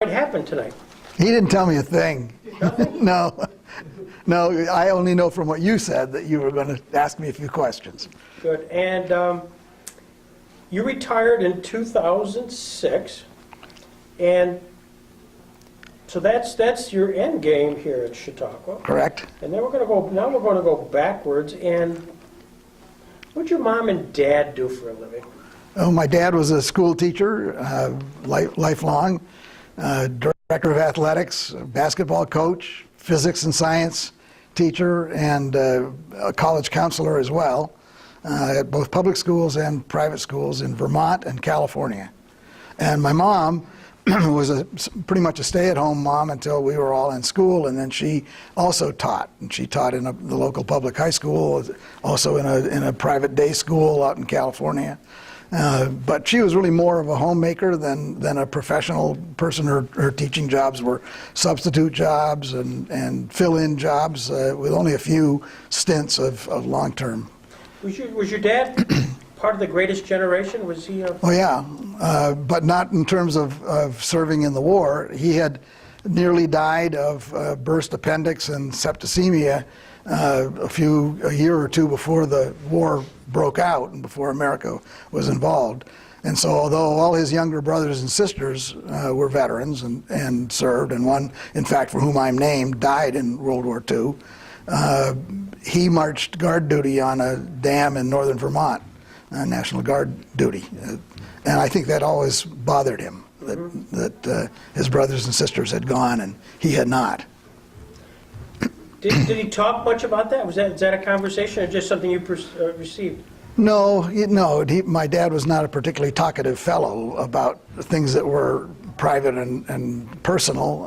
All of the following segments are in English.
happened tonight? He didn't tell me a thing. No. No, I only know from what you said that you were going to ask me a few questions. Good. And you retired in 2006, and so that's your end game here at Chautauqua. Correct. And then we're going to go backwards. And what'd your mom and dad do for a living? Oh, my dad was a school teacher, lifelong, director of athletics, basketball coach, physics and science teacher, and a college counselor as well, at both public schools and private schools in Vermont and California. And my mom was pretty much a stay-at-home mom until we were all in school, and then she also taught. And she taught in the local public high school, also in a private day school out in California. But she was really more of a homemaker than a professional person. Her teaching jobs were substitute jobs and fill-in jobs with only a few stints of long-term. Was your dad part of the greatest generation? Was he? Oh yeah, but not in terms of serving in the war. He had nearly died of burst appendix and septicemia a year or two before the war broke out and before America was involved. And so although all his younger brothers and sisters were veterans and served, and one, in fact, for whom I'm named, died in World War II, he marched guard duty on a dam in northern Vermont, National Guard duty. And I think that always bothered him, that his brothers and sisters had gone and he had not. Did he talk much about that? Was that a conversation or just something you received? No, my dad was not a particularly talkative fellow about things that were private and personal.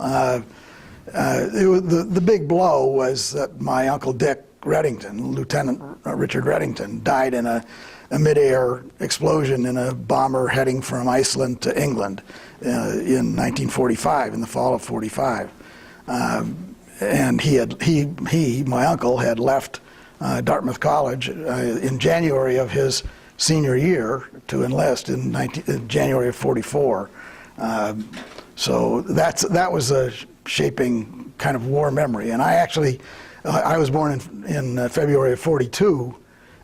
The big blow was that my Uncle Dick Redington, Lieutenant Richard Redington, died in a mid-air explosion in a bomber heading from Iceland to England in 1945, in the fall of 45. And my uncle, had left Dartmouth College in January of his senior year to enlist in January of 44. So that was a shaping kind of war memory. And I was born in February of 42,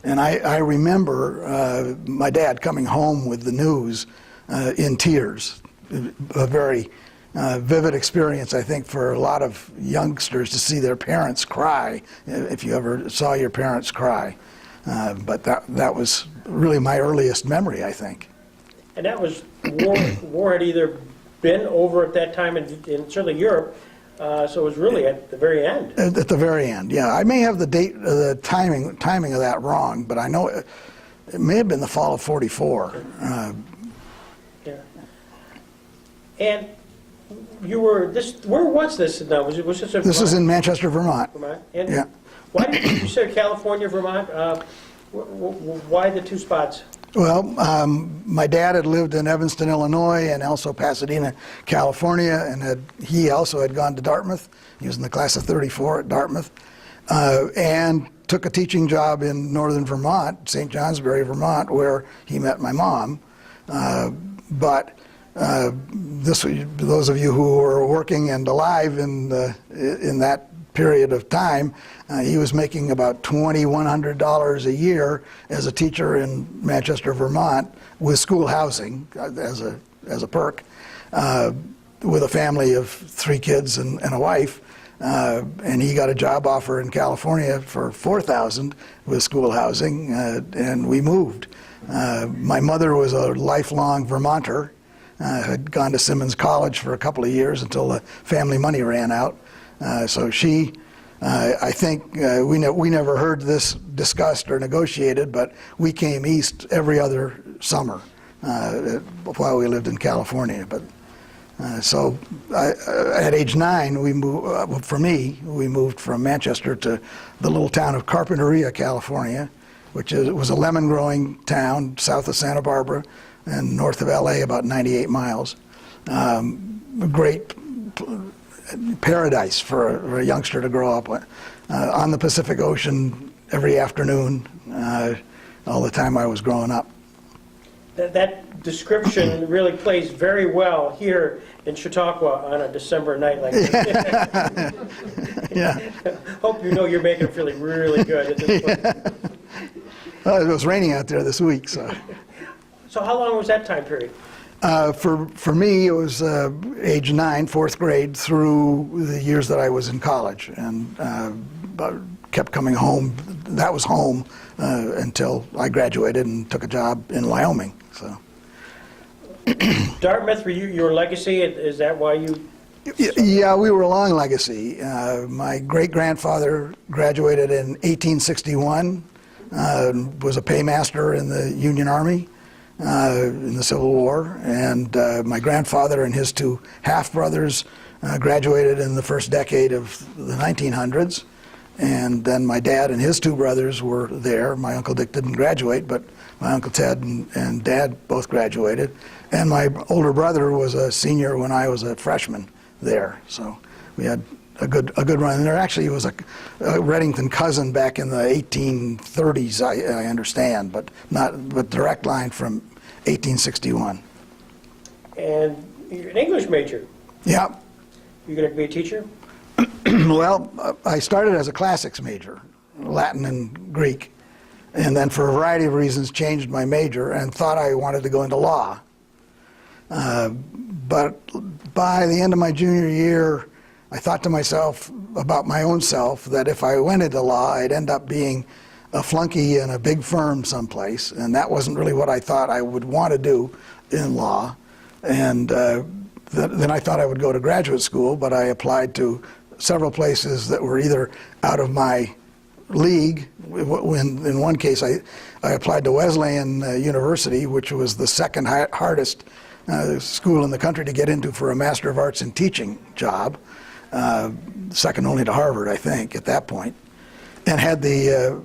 and I remember my dad coming home with the news in tears. A very vivid experience, I think, for a lot of youngsters to see their parents cry, if you ever saw your parents cry. But that was really my earliest memory, I think. And that was, war had either been over at that time in certainly Europe, so it was really at the very end. At the very end, yeah. I may have the timing of that wrong, but I know it may have been the fall of 44. Yeah. And you were where was this now? Was this This was in Manchester, Vermont. Vermont? And yeah. Why did you say California, Vermont? Why the two spots? Well, my dad had lived in Evanston, Illinois, and also Pasadena, California, and he also had gone to Dartmouth. He was in the class of 34 at Dartmouth, and took a teaching job in northern Vermont, St. Johnsbury, Vermont, where he met my mom. But those of you who were working and alive in that period of time, he was making about $2,100 a year as a teacher in Manchester, Vermont, with school housing as a perk, with a family of 3 kids and a wife. And he got a job offer in California for $4,000 with school housing, and we moved. My mother was a lifelong Vermonter. Had gone to Simmons College for a couple of years until the family money ran out. So she, I think, we never heard this discussed or negotiated, but we came east every other summer while we lived in California. But so at age 9, we moved. For me, we moved from Manchester to the little town of Carpinteria, California, which was a lemon growing town south of Santa Barbara and north of LA, about 98 miles. A great paradise for a youngster to grow up with. On the Pacific Ocean every afternoon, all the time I was growing up. That description really plays very well here in Chautauqua on a December night like this. Yeah. Hope you know you're making it feeling really good at this point. Well, it was raining out there this week, so. So how long was that time period? For me, it was age 9, 4th grade, through the years that I was in college, and kept coming home. That was home until I graduated and took a job in Wyoming. So. Dartmouth, were your legacy? Is that why you? Yeah, we were a long legacy. My great-grandfather graduated in 1861, was a paymaster in the Union Army in the Civil War, and my grandfather and his 2 half-brothers graduated in the first decade of the 1900s, and then my dad and his 2 brothers were there. My Uncle Dick didn't graduate, but my Uncle Ted and Dad both graduated, and my older brother was a senior when I was a freshman there, so we had a good run. And there actually was a Redington cousin back in the 1830s, I understand, but direct line from 1861. And you're an English major. Yeah. You're going to be a teacher? Well, I started as a classics major, Latin and Greek, and then for a variety of reasons changed my major and thought I wanted to go into law. But by the end of my junior year, I thought to myself about my own self that if I went into law, I'd end up being a flunky in a big firm someplace, and that wasn't really what I thought I would want to do in law. And then I thought I would go to graduate school, but I applied to several places that were either out of my league. In one case, I applied to Wesleyan University, which was the second hardest school in the country to get into for a Master of Arts in Teaching job, second only to Harvard, I think, at that point, and had the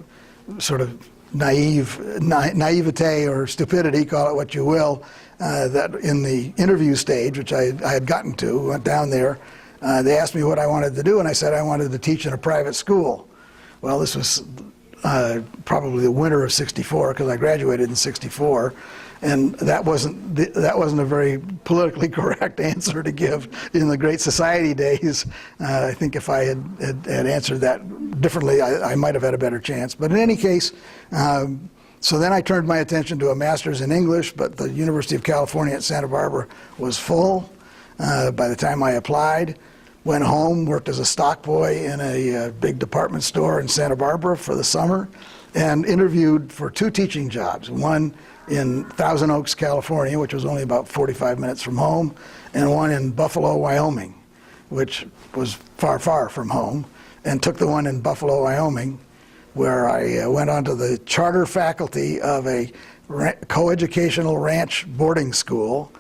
sort of naivete or stupidity, call it what you will, that in the interview stage, which I had gotten to, went down there, they asked me what I wanted to do, and I said I wanted to teach in a private school. Well, this was probably the winter of '64, because I graduated in '64, and that wasn't a very politically correct answer to give in the Great Society days. I think if I had answered that differently, I might have had a better chance. But in any case, so then I turned my attention to a master's in English, but the University of California at Santa Barbara was full by the time I applied. Went home, worked as a stock boy in a big department store in Santa Barbara for the summer, and interviewed for 2 teaching jobs. One in Thousand Oaks, California, which was only about 45 minutes from home, and one in Buffalo, Wyoming, which was far, far from home, and took the one in Buffalo, Wyoming, where I went on to the charter faculty of a coeducational ranch boarding school,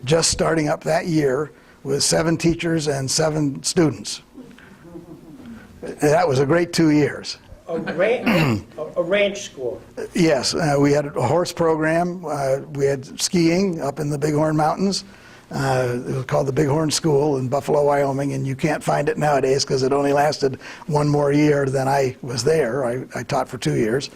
just starting up that year, with 7 teachers and 7 students. That was a great 2 years. A ranch school? Yes, we had a horse program. We had skiing up in the Bighorn Mountains. It was called the Bighorn School in Buffalo, Wyoming, and you can't find it nowadays because it only lasted 1 more year than I was there. I taught for 2 years.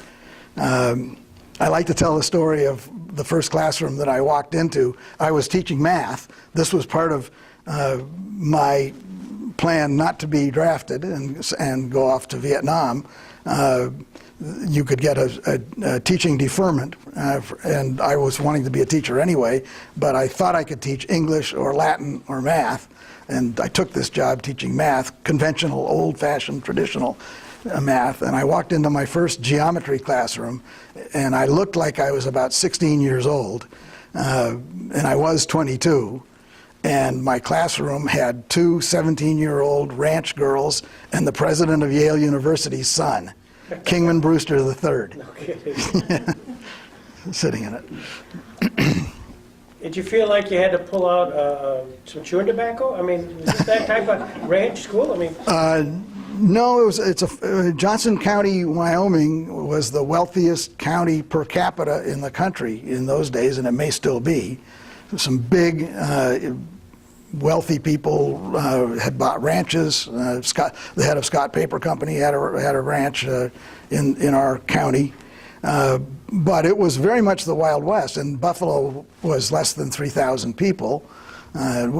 I like to tell the story of the first classroom that I walked into. I was teaching math. This was part of my plan not to be drafted and go off to Vietnam. You could get a teaching deferment, and I was wanting to be a teacher anyway, but I thought I could teach English or Latin or math, and I took this job teaching math, conventional, old-fashioned, traditional math, and I walked into my first geometry classroom, and I looked like I was about 16 years old, and I was 22. And my classroom had 2 17-year-old ranch girls and the president of Yale University's son, Kingman Brewster III, sitting in it. Did you feel like you had to pull out some chewing tobacco? I mean, is this that type of ranch school? I mean, no, Johnson County, Wyoming was the wealthiest county per capita in the country in those days, and it may still be. Some big, wealthy people had bought ranches. The head of Scott Paper Company had a ranch in our county. But it was very much the Wild West, and Buffalo was less than 3,000 people.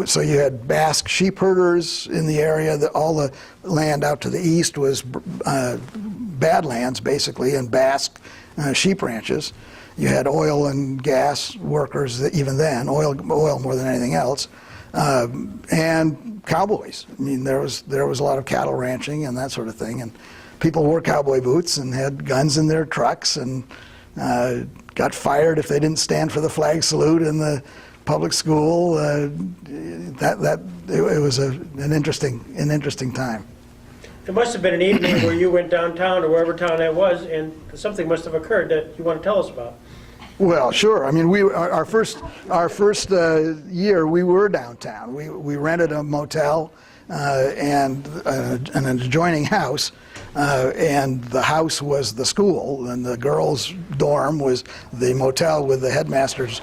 So you had Basque sheep herders in the area. All the land out to the east was badlands, basically, and Basque sheep ranches. You had oil and gas workers, even then, oil more than anything else, and cowboys. I mean, there was a lot of cattle ranching and that sort of thing, and people wore cowboy boots and had guns in their trucks and got fired if they didn't stand for the flag salute in the public school. It was an interesting time. There must have been an evening where you went downtown or wherever town that was, and something must have occurred that you want to tell us about. Well, sure. I mean, our first year we were downtown. We rented a motel and an adjoining house, and the house was the school, and the girls' dorm was the motel with the headmaster's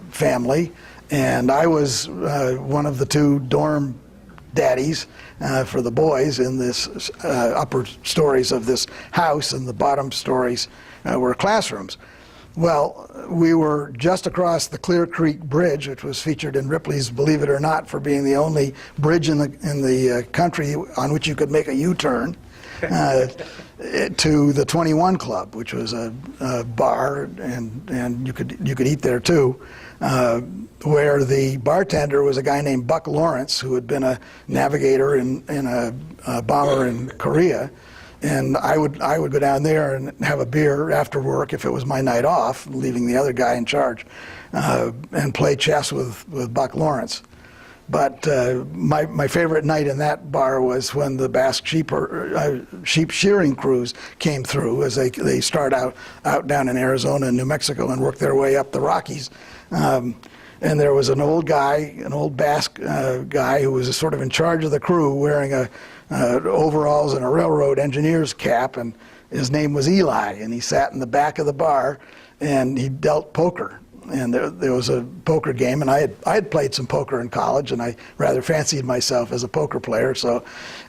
family, and I was one of the two dorm daddies for the boys in this upper stories of this house, and the bottom stories were classrooms. Well, we were just across the Clear Creek Bridge, which was featured in Ripley's Believe It or Not for being the only bridge in the country on which you could make a U-turn, to the 21 Club, which was a bar, and you could eat there too, where the bartender was a guy named Buck Lawrence, who had been a navigator in a bomber in Korea. And I would go down there and have a beer after work if it was my night off, leaving the other guy in charge, and play chess with Buck Lawrence. But my favorite night in that bar was when the Basque sheep shearing crews came through, as they start out down in Arizona and New Mexico and work their way up the Rockies. And there was an old Basque guy who was sort of in charge of the crew, wearing overalls and a railroad engineer's cap, and his name was Eli, and he sat in the back of the bar, and he dealt poker. And there was a poker game, and I had played some poker in college, and I rather fancied myself as a poker player.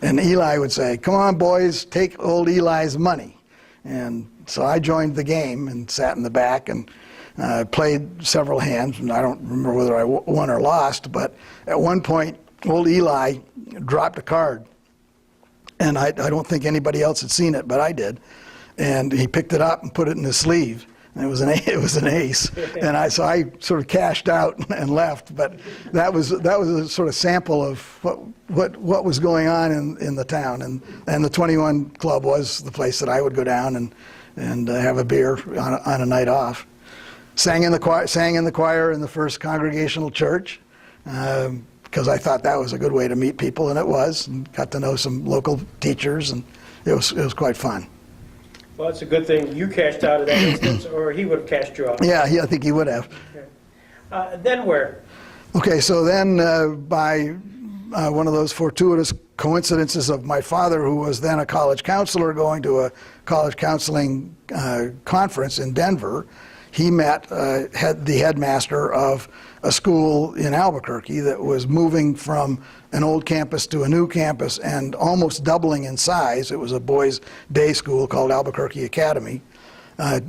And Eli would say, "Come on, boys, take old Eli's money." And so I joined the game and sat in the back and played several hands, and I don't remember whether I won or lost, but at one point, old Eli dropped a card. And I don't think anybody else had seen it, but I did. And he picked it up and put it in his sleeve. And it was an ace. And so I sort of cashed out and left. But that was a sort of sample of what was going on in the town. And the 21 Club was the place that I would go down and have a beer on a night off. Sang in the choir in the First Congregational Church. Because I thought that was a good way to meet people, and it was, and got to know some local teachers, and it was quite fun. Well, it's a good thing you cashed out of that instance, or he would have cashed you out. Yeah, I think he would have. Okay. Then where? Okay, so then by one of those fortuitous coincidences of my father, who was then a college counselor, going to a college counseling conference in Denver, he met the headmaster of a school in Albuquerque that was moving from an old campus to a new campus and almost doubling in size. It was a boys' day school called Albuquerque Academy,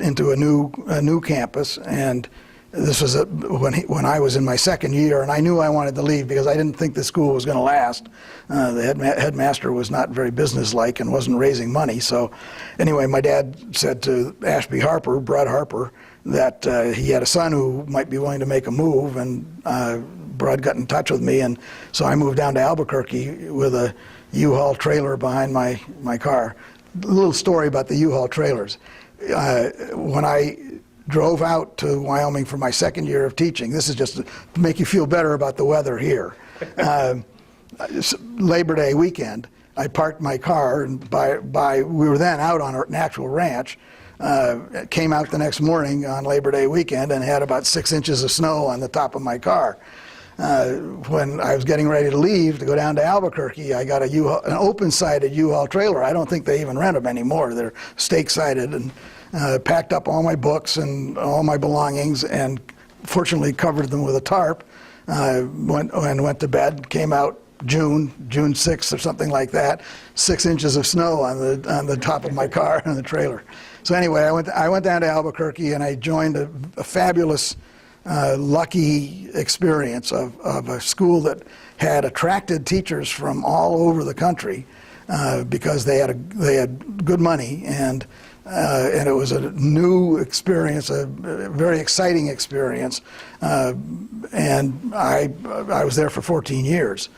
into a new campus. And this was when I was in my second year, and I knew I wanted to leave because I didn't think the school was going to last. The headmaster was not very businesslike and wasn't raising money. So anyway, my dad said to Brad Harper, that he had a son who might be willing to make a move, and Brad got in touch with me, and so I moved down to Albuquerque with a U-Haul trailer behind my car. A little story about the U-Haul trailers. When I drove out to Wyoming for my second year of teaching, this is just to make you feel better about the weather here. Labor Day weekend, I parked my car, and we were then out on an actual ranch. Came out the next morning on Labor Day weekend and had about 6 inches of snow on the top of my car. When I was getting ready to leave to go down to Albuquerque, I got an open-sided U-Haul trailer. I don't think they even rent them anymore. They're stake-sided, and packed up all my books and all my belongings, and fortunately covered them with a tarp. Went to bed. Came out June 6th or something like that. 6 inches of snow on the top of my car and the trailer. So anyway, I went down to Albuquerque and I joined a fabulous, lucky experience of a school that had attracted teachers from all over the country because they had good money, and it was a new experience, a very exciting experience, and I was there for 14 years.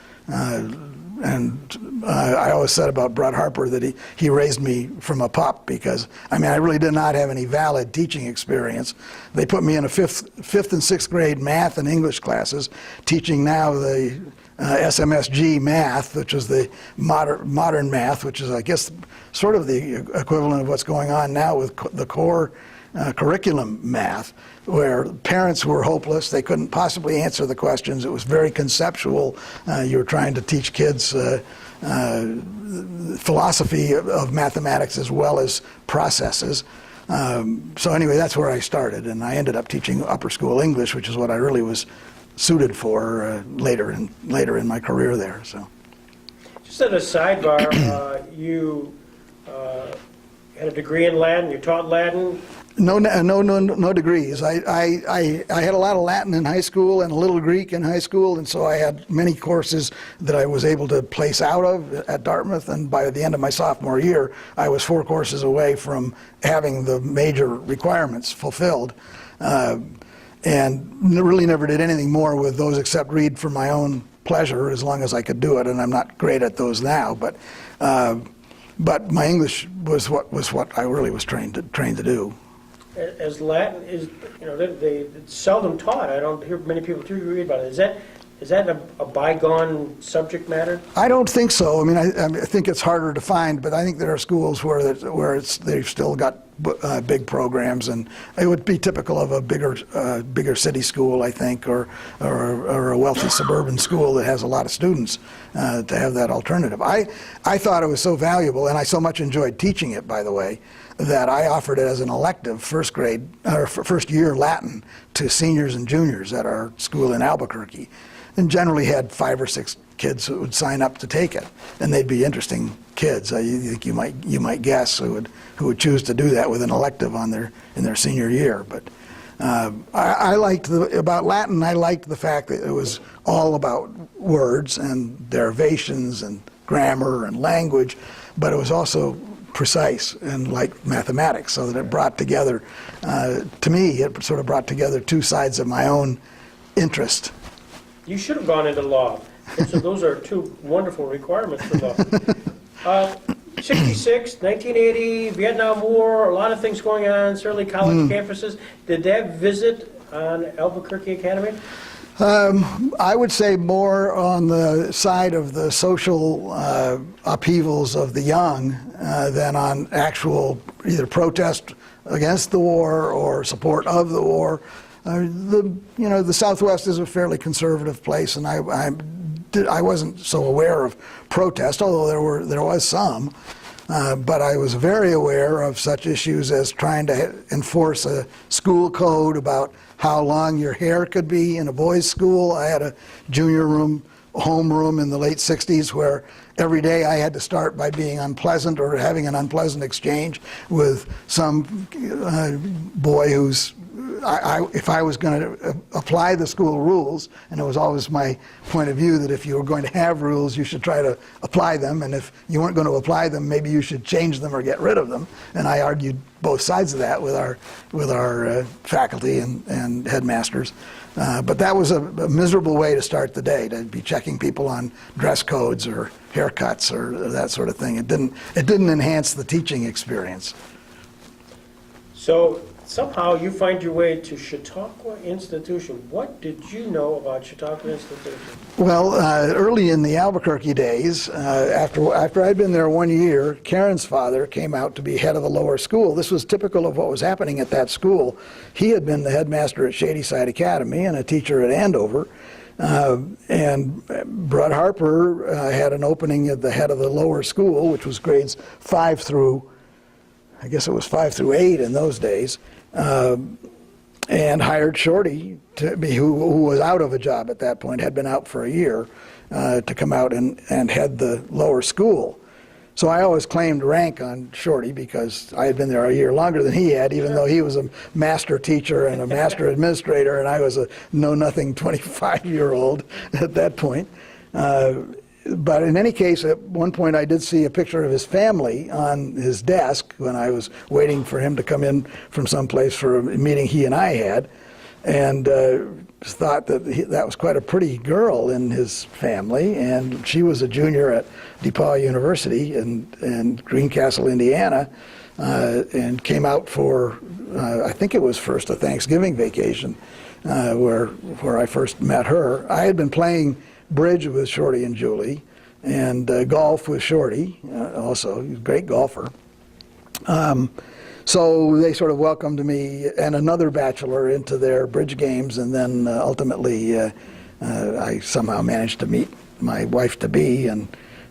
And I always said about Brett Harper that he raised me from a pup, because I really did not have any valid teaching experience. They put me in a fifth and sixth grade math and English classes, teaching now the SMSG math, which is the modern math, which is, I guess, sort of the equivalent of what's going on now with the core curriculum math, where parents were hopeless. They couldn't possibly answer the questions. It was very conceptual. You were trying to teach kids philosophy of mathematics as well as processes. So anyway, that's where I started, and I ended up teaching upper school English, which is what I really was suited for later in my career there. So, just as a sidebar, you had a degree in Latin. You taught Latin. No degrees. I had a lot of Latin in high school and a little Greek in high school, and so I had many courses that I was able to place out of at Dartmouth, and by the end of my sophomore year, I was 4 courses away from having the major requirements fulfilled. And really never did anything more with those except read for my own pleasure, as long as I could do it, and I'm not great at those now, but my English was what I really was trained to do. As Latin is, it's seldom taught. I don't hear many people read about it. Is that a bygone subject matter? I don't think so. I think it's harder to find, but I think there are schools where they've still got big programs, and it would be typical of a bigger city school, I think, or a wealthy suburban school that has a lot of students to have that alternative. I thought it was so valuable, and I so much enjoyed teaching it, by the way, that I offered it as an elective first year Latin to seniors and juniors at our school in Albuquerque, and generally had 5 or 6 kids who would sign up to take it, and they'd be interesting kids. You might guess who would choose to do that with an elective in their senior year. But I liked about Latin. I liked the fact that it was all about words and derivations and grammar and language, but it was also precise and like mathematics, so that it brought together, to me, it sort of brought together 2 sides of my own interest. You should have gone into law. And so those are 2 wonderful requirements for law. 66, 1980, Vietnam War, a lot of things going on, certainly college campuses. Did that visit on Albuquerque Academy? I would say more on the side of the social upheavals of the young than on actual either protest against the war or support of the war. The Southwest is a fairly conservative place, and I wasn't so aware of protest, although there was some. But I was very aware of such issues as trying to enforce a school code about how long your hair could be in a boys' school. I had a junior homeroom in the late 60s where every day I had to start by being unpleasant or having an unpleasant exchange with some boy who's if I was going to apply the school rules, and it was always my point of view that if you were going to have rules, you should try to apply them, and if you weren't going to apply them, maybe you should change them or get rid of them. And I argued both sides of that with our faculty and headmasters. But that was a miserable way to start the day, to be checking people on dress codes or haircuts or that sort of thing. It didn't enhance the teaching experience. So somehow you find your way to Chautauqua Institution. What did you know about Chautauqua Institution? Well, early in the Albuquerque days, after I'd been there 1 year, Karen's father came out to be head of the lower school. This was typical of what was happening at that school. He had been the headmaster at Shadyside Academy and a teacher at Andover. And Brett Harper had an opening at the head of the lower school, which was grades 5 through 8 in those days. And hired Shorty who was out of a job at that point, had been out for a year, to come out and head the lower school. So I always claimed rank on Shorty because I had been there a year longer than he had, even though he was a master teacher and a master administrator, and I was a know-nothing 25-year-old at that point. But in any case, at one point I did see a picture of his family on his desk when I was waiting for him to come in from someplace for a meeting he and I had, and thought that that was quite a pretty girl in his family, and she was a junior at DePaul University in Greencastle, Indiana, and came out for, I think it was first a Thanksgiving vacation, where I first met her. I had been playing bridge with Shorty and Julie, and golf with Shorty, also, he was a great golfer. So they sort of welcomed me and another bachelor into their bridge games, and then ultimately I somehow managed to meet my wife-to-be, and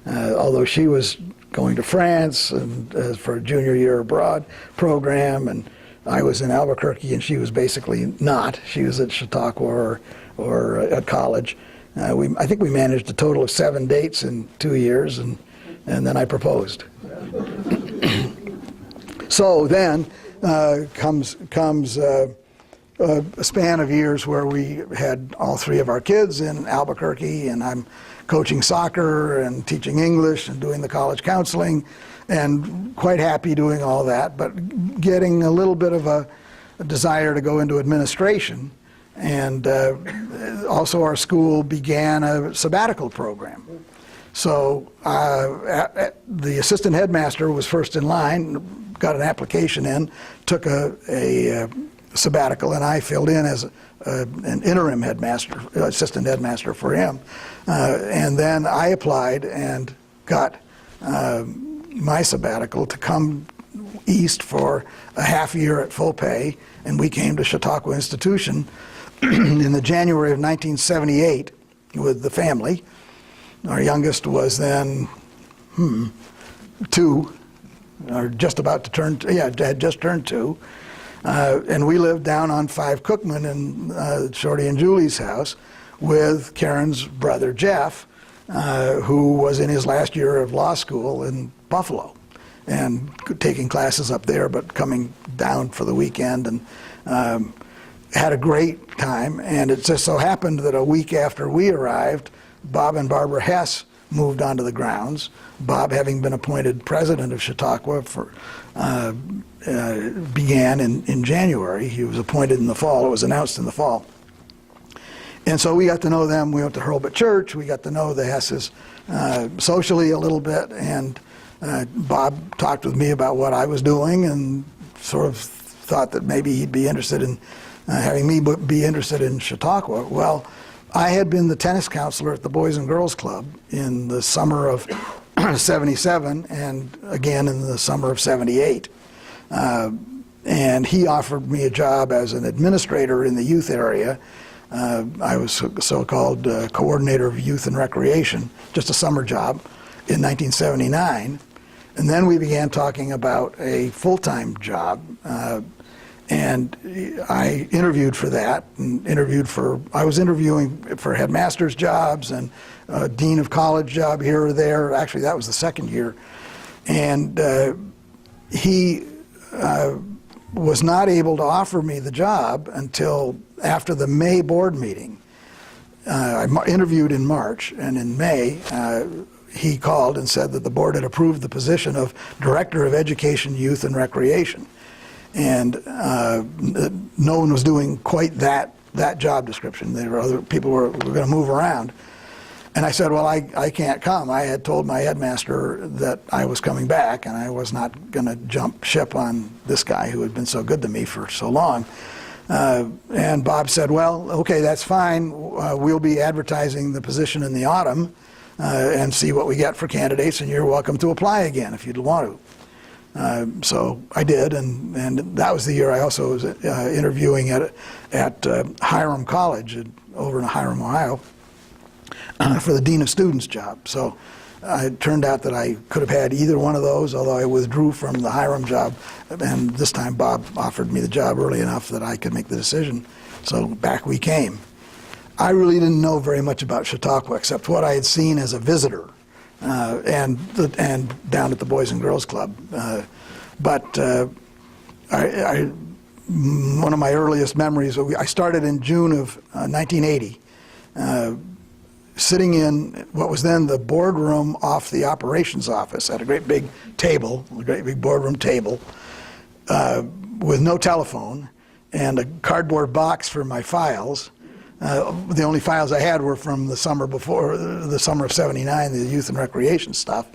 although she was going to France and for a junior year abroad program, and I was in Albuquerque, and she was basically not. She was at Chautauqua or at college. I think we managed a total of 7 dates in 2 years, and then I proposed. So then comes a span of years where we had all 3 of our kids in Albuquerque, and I'm coaching soccer and teaching English and doing the college counseling, and quite happy doing all that, but getting a little bit of a desire to go into administration. And also our school began a sabbatical program. So the assistant headmaster was first in line, got an application in, took a sabbatical, and I filled in as an interim headmaster, assistant headmaster for him. And then I applied and got my sabbatical to come east for a half year at full pay, and we came to Chautauqua Institution in the January of 1978 with the family. Our youngest was then 2, or just about to turn, had just turned 2. And we lived down on 5 Cookman in Shorty and Julie's house with Karen's brother Jeff, who was in his last year of law school in Buffalo and taking classes up there, but coming down for the weekend, and had a great time. And it just so happened that a week after we arrived, Bob and Barbara Hess moved onto the grounds. Bob, having been appointed president of Chautauqua, began in January. He was appointed in the fall. It was announced in the fall. And so we got to know them. We went to Hurlbut Church. We got to know the Hesses socially a little bit. And Bob talked with me about what I was doing, and sort of thought that maybe he'd be interested in having me be interested in Chautauqua. Well, I had been the tennis counselor at the Boys and Girls Club in the summer of 77 and again in the summer of 78. And he offered me a job as an administrator in the youth area. I was so-called coordinator of youth and recreation, just a summer job in 1979. And then we began talking about a full-time job. And I interviewed for that, and I was interviewing for headmaster's jobs and dean of college job here or there. Actually, that was the second year. And he was not able to offer me the job until after the May board meeting. I interviewed in March, and in May, he called and said that the board had approved the position of Director of Education, Youth, and Recreation. And no one was doing quite that job description. There were other people were going to move around. And I said, well, I can't come. I had told my headmaster that I was coming back, and I was not going to jump ship on this guy who had been so good to me for so long. And Bob said, well, okay, that's fine. We'll be advertising the position in the autumn and see what we get for candidates, and you're welcome to apply again if you'd want to. So I did, and that was the year I also was interviewing at Hiram College over in Hiram, Ohio, for the Dean of Students job. So it turned out that I could have had either one of those, although I withdrew from the Hiram job, and this time Bob offered me the job early enough that I could make the decision. So back we came. I really didn't know very much about Chautauqua except what I had seen as a visitor. and down at the Boys and Girls Club. But one of my earliest memories, I started in June of 1980, sitting in what was then the boardroom off the operations office at a great big table, a great big boardroom table, with no telephone and a cardboard box for my files. The only files I had were from the summer before, the summer of '79, the youth and recreation stuff.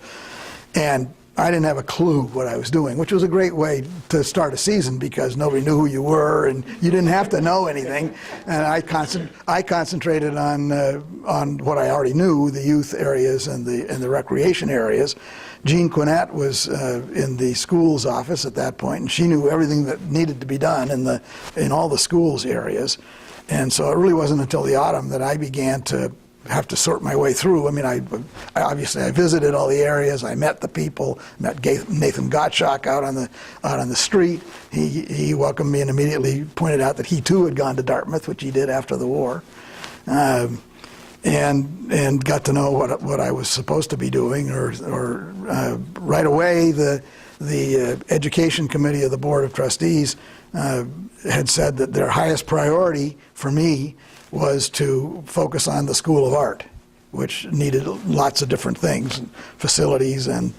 And I didn't have a clue what I was doing, which was a great way to start a season because nobody knew who you were and you didn't have to know anything. And I concentrated on what I already knew, the youth areas and the recreation areas. Jean Quinnett was in the schools office at that point, and she knew everything that needed to be done in all the schools areas. And so it really wasn't until the autumn that I began to have to sort my way through. I mean, I obviously visited all the areas. I met the people. Met Nathan Gottschalk out on the street. He welcomed me and immediately pointed out that he too had gone to Dartmouth, which he did after the war, and got to know what I was supposed to be doing. Or right away, the education committee of the Board of Trustees had said that their highest priority for me was to focus on the School of Art, which needed lots of different things, facilities and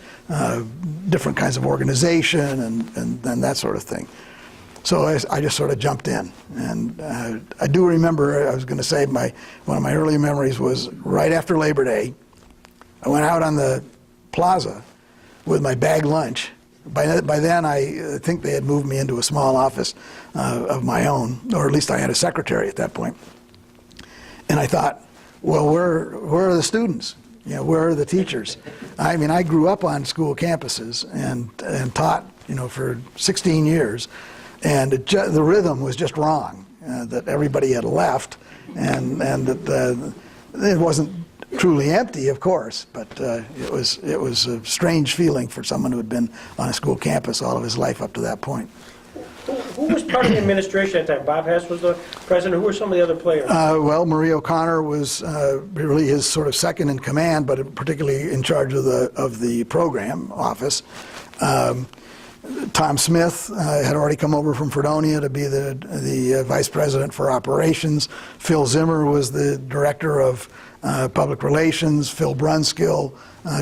different kinds of organization and that sort of thing. So I just sort of jumped in. And I do remember, I was going to say, one of my early memories was right after Labor Day, I went out on the plaza with my bag lunch. By then, I think they had moved me into a small office of my own, or at least I had a secretary at that point. And I thought, well, where are the students? You know, where are the teachers? I mean, I grew up on school campuses and taught, for 16 years, and the rhythm was just wrong. That everybody had left, and that it wasn't truly empty, of course, but it was a strange feeling for someone who had been on a school campus all of his life up to that point. Who was part of the administration at that time? Bob Hess was the president. Who were some of the other players? Well, Marie O'Connor was really his sort of second in command, but particularly in charge of the program office. Tom Smith had already come over from Fredonia to be the vice president for operations. Phil Zimmer was the director of public relations. Phil Brunskill,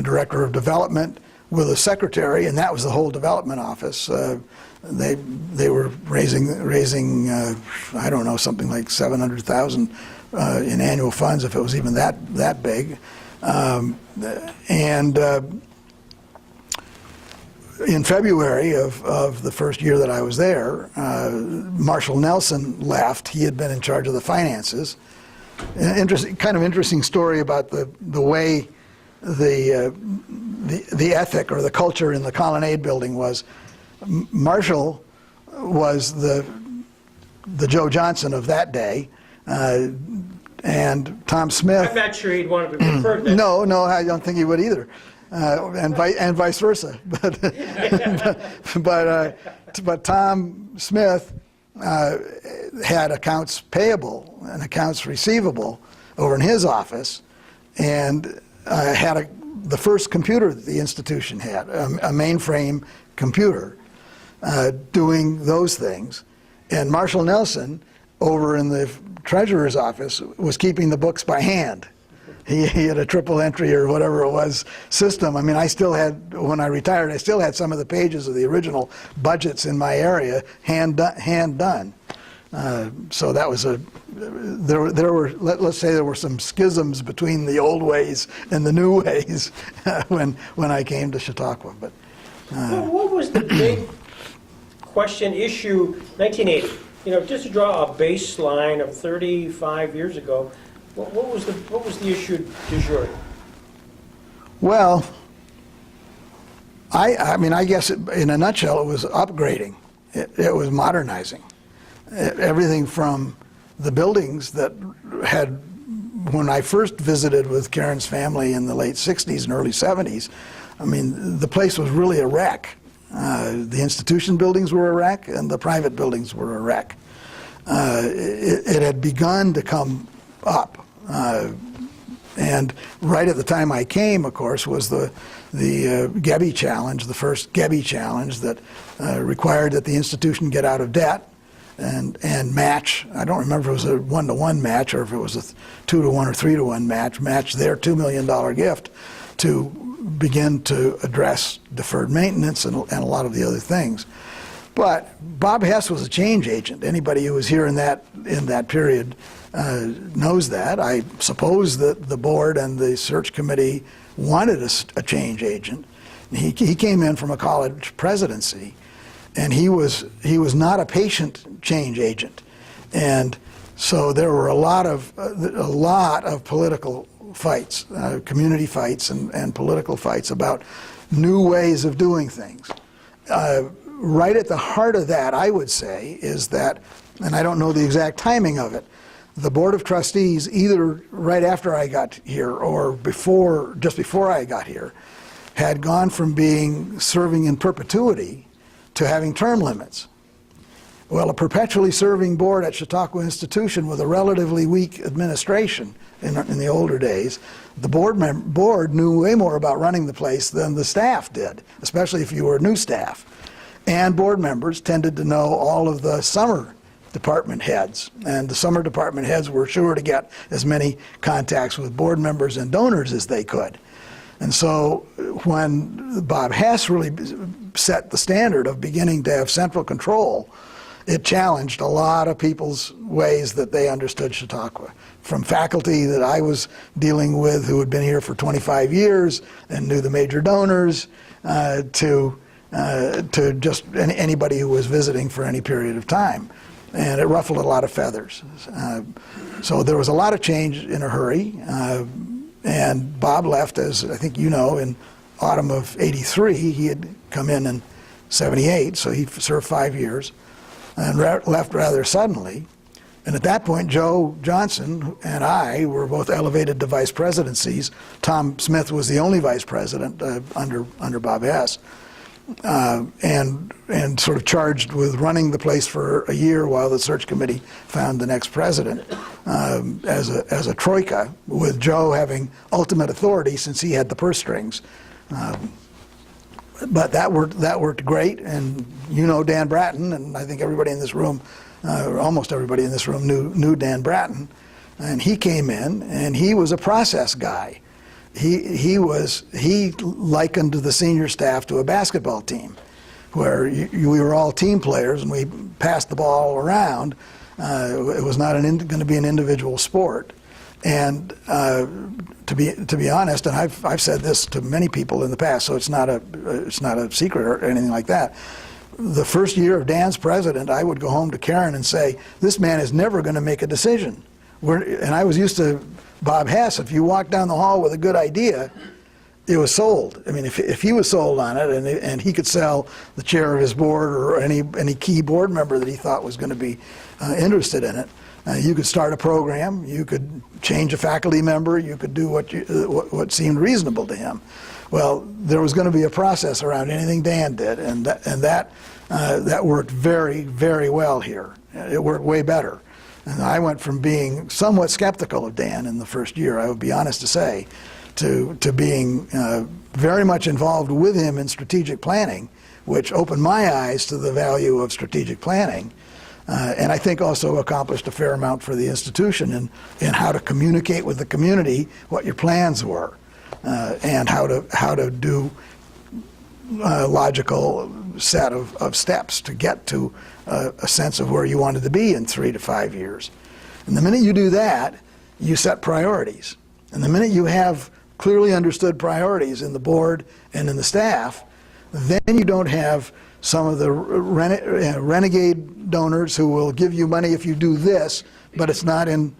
director of development, with a secretary, and that was the whole development office. They were raising I don't know, something like $700,000 in annual funds, if it was even that big. In February of the first year that I was there, Marshall Nelson left. He had been in charge of the finances. An interesting story about the way the ethic or the culture in the Colonnade building was. Marshall was the Joe Johnson of that day, and Tom Smith. I'm not sure he'd want to be referred to. No, I don't think he would either, and vice versa. But Tom Smith had accounts payable and accounts receivable over in his office, and had the first computer that the institution had, a mainframe computer. Doing those things. And Marshall Nelson, over in the treasurer's office, was keeping the books by hand. He had a triple entry or whatever it was system. I mean, I still had, when I retired, I still had some of the pages of the original budgets in my area hand done. So that was there were, let's say there were some schisms between the old ways and the new ways when I came to Chautauqua. But what was the big issue, 1980, just to draw a baseline of 35 years ago, what was the issue du jour? Well, I guess in a nutshell, it was upgrading. It was modernizing. Everything from the buildings that had, when I first visited with Karen's family in the late 60s and early 70s, I mean, the place was really a wreck. The institution buildings were a wreck, and the private buildings were a wreck. It had begun to come up, And right at the time I came, of course, was the Gebbe Challenge, the first Gebbe Challenge that required that the institution get out of debt and match. I don't remember if it was a 1-to-1 match or if it was a 2-to-1 or 3-to-1 match their $2 million gift to begin to address deferred maintenance and a lot of the other things. But Bob Hess was a change agent. Anybody who was here in that period knows that. I suppose that the board and the search committee wanted a change agent. He came in from a college presidency, and he was not a patient change agent, and so there were a lot of political fights, community fights, and political fights about new ways of doing things. Right at the heart of that, I would say, is that, and I don't know the exact timing of it, the Board of Trustees, either right after I got here or just before I got here, had gone from serving in perpetuity to having term limits. Well, a perpetually serving board at Chautauqua Institution with a relatively weak administration in the older days, the board knew way more about running the place than the staff did, especially if you were new staff. And board members tended to know all of the summer department heads, and the summer department heads were sure to get as many contacts with board members and donors as they could. And so when Bob Hess really set the standard of beginning to have central control, it challenged a lot of people's ways that they understood Chautauqua. From faculty that I was dealing with who had been here for 25 years and knew the major donors, to just anybody who was visiting for any period of time. And it ruffled a lot of feathers. So there was a lot of change in a hurry. And Bob left, as I think you know, in autumn of '83. He had come in '78, so he served 5 years, and left rather suddenly. And at that point, Joe Johnson and I were both elevated to vice presidencies. Tom Smith was the only vice president under Bob Hess, and sort of charged with running the place for a year while the search committee found the next president, as a troika, with Joe having ultimate authority since he had the purse strings. But that worked great, and you know Dan Bratton, and I think everybody in this room, or almost everybody in this room, knew Dan Bratton, and he came in and he was a process guy. He likened the senior staff to a basketball team, where we were all team players and we passed the ball around. It was not going to be an individual sport. And to be honest, and I've said this to many people in the past, so it's not a secret or anything like that. The first year of Dan's president, I would go home to Karen and say, "This man is never going to make a decision." And I was used to Bob Hess. If you walked down the hall with a good idea, it was sold. I mean, if he was sold on it, and he could sell the chair of his board or any key board member that he thought was going to be interested in it, you could start a program, you could change a faculty member, you could do what seemed reasonable to him. Well, there was going to be a process around anything Dan did, and that worked very, very well here. It worked way better. And I went from being somewhat skeptical of Dan in the first year, I would be honest to say, to being very much involved with him in strategic planning, which opened my eyes to the value of strategic planning. And I think also accomplished a fair amount for the institution in how to communicate with the community what your plans were, and how to do a logical set of steps to get to a sense of where you wanted to be in 3 to 5 years. And the minute you do that, you set priorities. And the minute you have clearly understood priorities in the board and in the staff, then you don't have some of the renegade donors who will give you money if you do this, but it's not in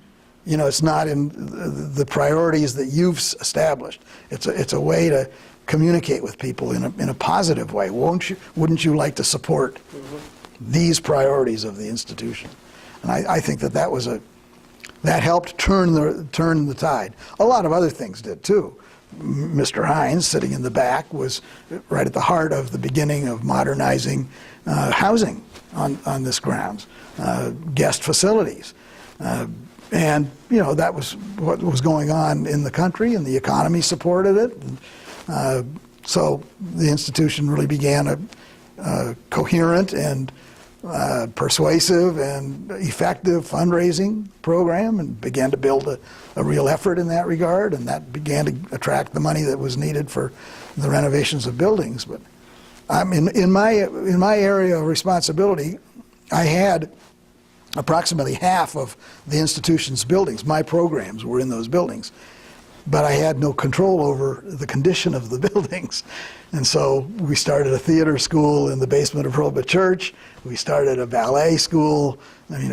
the priorities that you've established. It's a way to communicate with people in a positive way. Wouldn't you like to support these priorities of the institution? And I think that helped turn the tide. A lot of other things did too. Mr. Hines, sitting in the back, was right at the heart of the beginning of modernizing housing on this grounds, guest facilities. And, that was what was going on in the country, and the economy supported it. And, so the institution really began a coherent and persuasive and effective fundraising program, and began to build a real effort in that regard, and that began to attract the money that was needed for the renovations of buildings. But in my area of responsibility, I had approximately half of the institution's buildings. My programs were in those buildings, but I had no control over the condition of the buildings. And so we started a theater school in the basement of Rehoboth Church. We started a ballet school.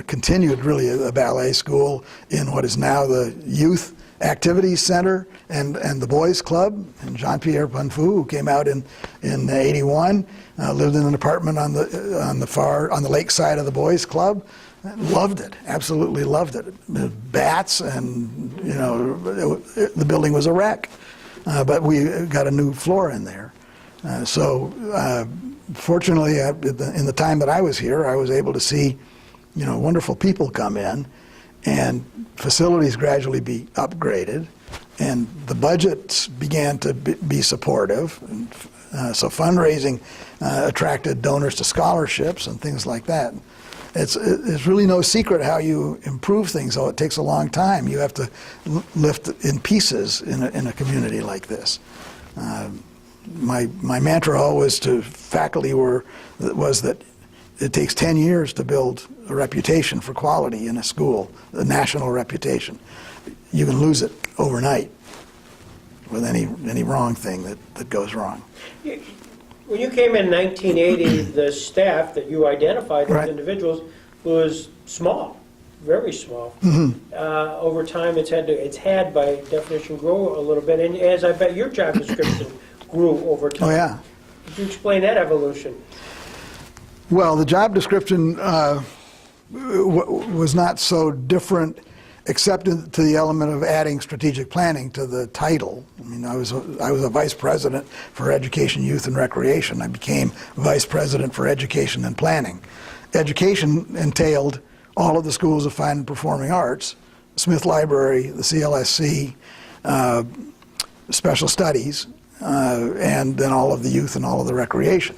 Continued really a ballet school in what is now the Youth Activities Center and the Boys Club. And Jean-Pierre Punfu, who came out in '81, lived in an apartment on the lake side of the Boys Club. Loved it, absolutely loved it. Bats, and the building was a wreck, but we got a new floor in there. Fortunately, in the time that I was here, I was able to see, wonderful people come in, and facilities gradually be upgraded, and the budgets began to be supportive. So fundraising attracted donors to scholarships and things like that. It's really no secret how you improve things, though it takes a long time. You have to lift in pieces in a community like this. My mantra always to faculty was that it takes 10 years to build a reputation for quality in a school, a national reputation. You can lose it overnight with any wrong thing that goes wrong. When you came in 1980, the staff that you identified as Right. individuals was small, very small. Over time, it's had by definition grow a little bit, and as I bet your job description grew over time. Oh yeah. Could you explain that evolution? Well, the job description was not so different, except to the element of adding strategic planning to the title. I was a vice president for education, youth, and recreation. I became vice president for education and planning. Education entailed all of the schools of fine and performing arts, Smith Library, the CLSC, special studies, and then all of the youth and all of the recreation.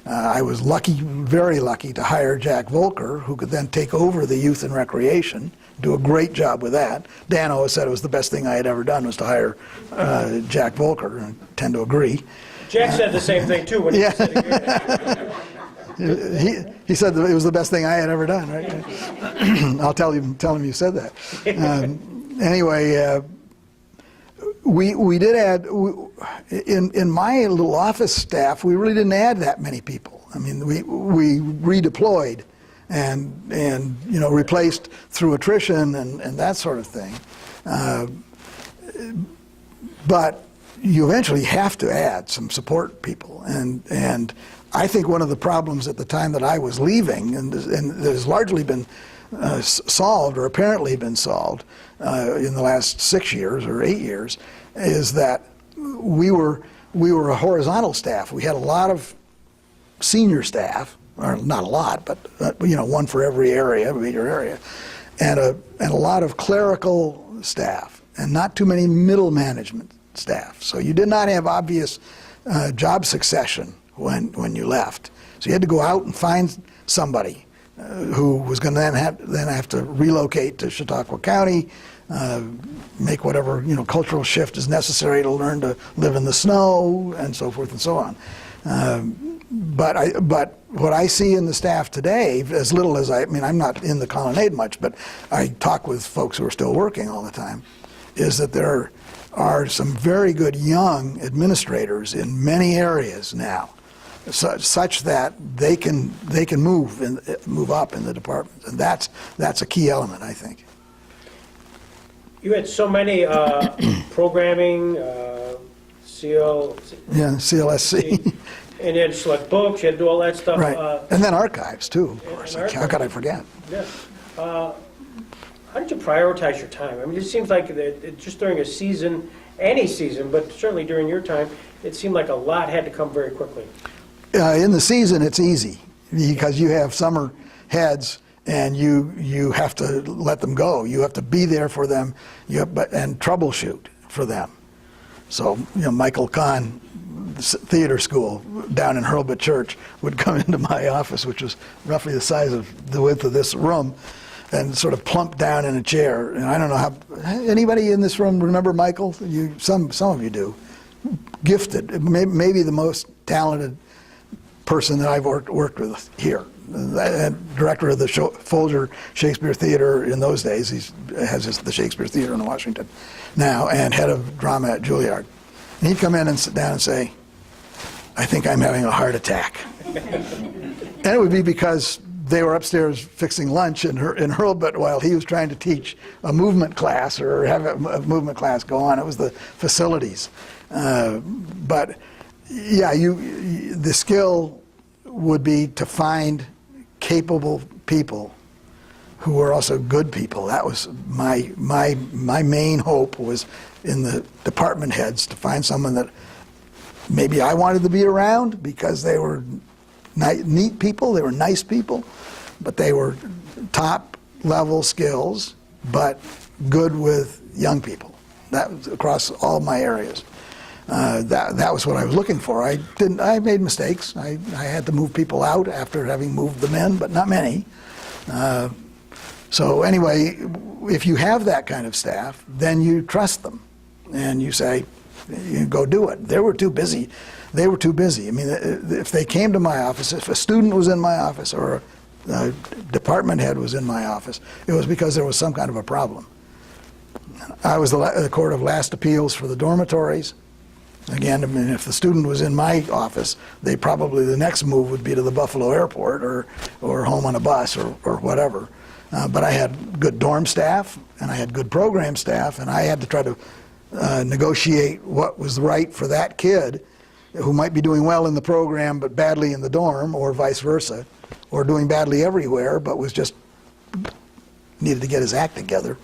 I was lucky, very lucky, to hire Jack Volker, who could then take over the youth and recreation, do a great job with that. Dan always said it was the best thing I had ever done was to hire Jack Volker, and I tend to agree. Jack said the same thing too when he said it. He said that it was the best thing I had ever done, right? I'll tell him you said that. Anyway, we did add, in my little office staff, we really didn't add that many people. We redeployed and replaced through attrition and that sort of thing. But you eventually have to add some support people, and I think one of the problems at the time that I was leaving, and that has largely been solved, or apparently been solved, in the last 6 years or 8 years, is that we were a horizontal staff. We had a lot of senior staff, or not a lot, but one for every area, major area, and a lot of clerical staff, and not too many middle management staff. So you did not have obvious job succession when you left. So you had to go out and find somebody who was going to then have to relocate to Chautauqua County, make whatever cultural shift is necessary to learn to live in the snow, and so forth and so on. But what I see in the staff today, as little as I'm not in the colonnade much, but I talk with folks who are still working all the time, is that there are some very good young administrators in many areas now, such that they can move up in the department, and that's a key element, I think. You had so many programming, CLSC. and you had to select books, you had to do all that stuff. Right, and then archives too, of course. How could I forget? Yeah. How did you prioritize your time? It seems like just during a season, any season, but certainly during your time, it seemed like a lot had to come very quickly. In the season, it's easy because you have summer heads and you have to let them go. You have to be there for them, and troubleshoot for them. So, Michael Kahn, theater school down in Hurlbut Church, would come into my office, which was roughly the size of the width of this room, and sort of plump down in a chair. And I don't know how, anybody in this room remember Michael? Some of you do. Gifted, maybe the most talented person that I've worked with here. Director of the Folger Shakespeare Theater in those days. He has the Shakespeare Theater in Washington now, and head of drama at Juilliard. And he'd come in and sit down and say, "I think I'm having a heart attack." And it would be because they were upstairs fixing lunch in Hurlbut while he was trying to teach a movement class or have a movement class go on. It was the facilities. But yeah, the skill would be to find capable people who were also good people. That was my main hope, was in the department heads, to find someone that maybe I wanted to be around because they were neat people, they were nice people, but they were top level skills, but good with young people. That was across all my areas. That was what I was looking for. I made mistakes. I had to move people out after having moved them in, but not many. So anyway, if you have that kind of staff, then you trust them, and you say, "You go do it." They were too busy. I mean, if they came to my office, if a student was in my office or a department head was in my office, it was because there was some kind of a problem. I was the court of last appeals for the dormitories. Again, I mean, if the student was in my office, the next move would be to the Buffalo airport or home on a bus or whatever. But I had good dorm staff, and I had good program staff, and I had to try to negotiate what was right for that kid who might be doing well in the program but badly in the dorm, or vice versa, or doing badly everywhere but needed to get his act together.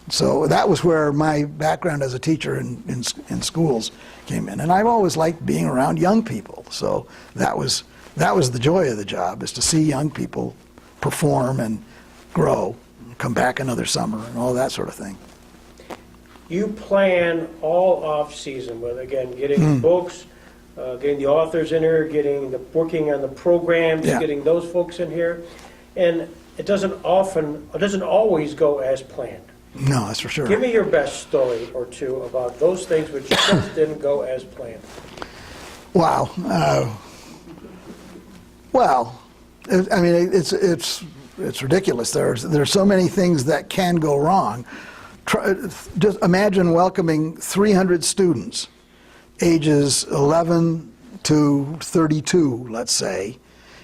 So that was where my background as a teacher in schools came in. And I've always liked being around young people. So that was the joy of the job, is to see young people perform and grow, and come back another summer and all that sort of thing. You plan all off-season with, again, getting books, getting the authors in here, working on the programs, getting those folks in here. And it doesn't always go as planned. No, that's for sure. Give me your best story or two about those things which just didn't go as planned. Wow. Well, I mean, it's ridiculous. There's so many things that can go wrong. Just imagine welcoming 300 students, ages 11 to 32, let's say,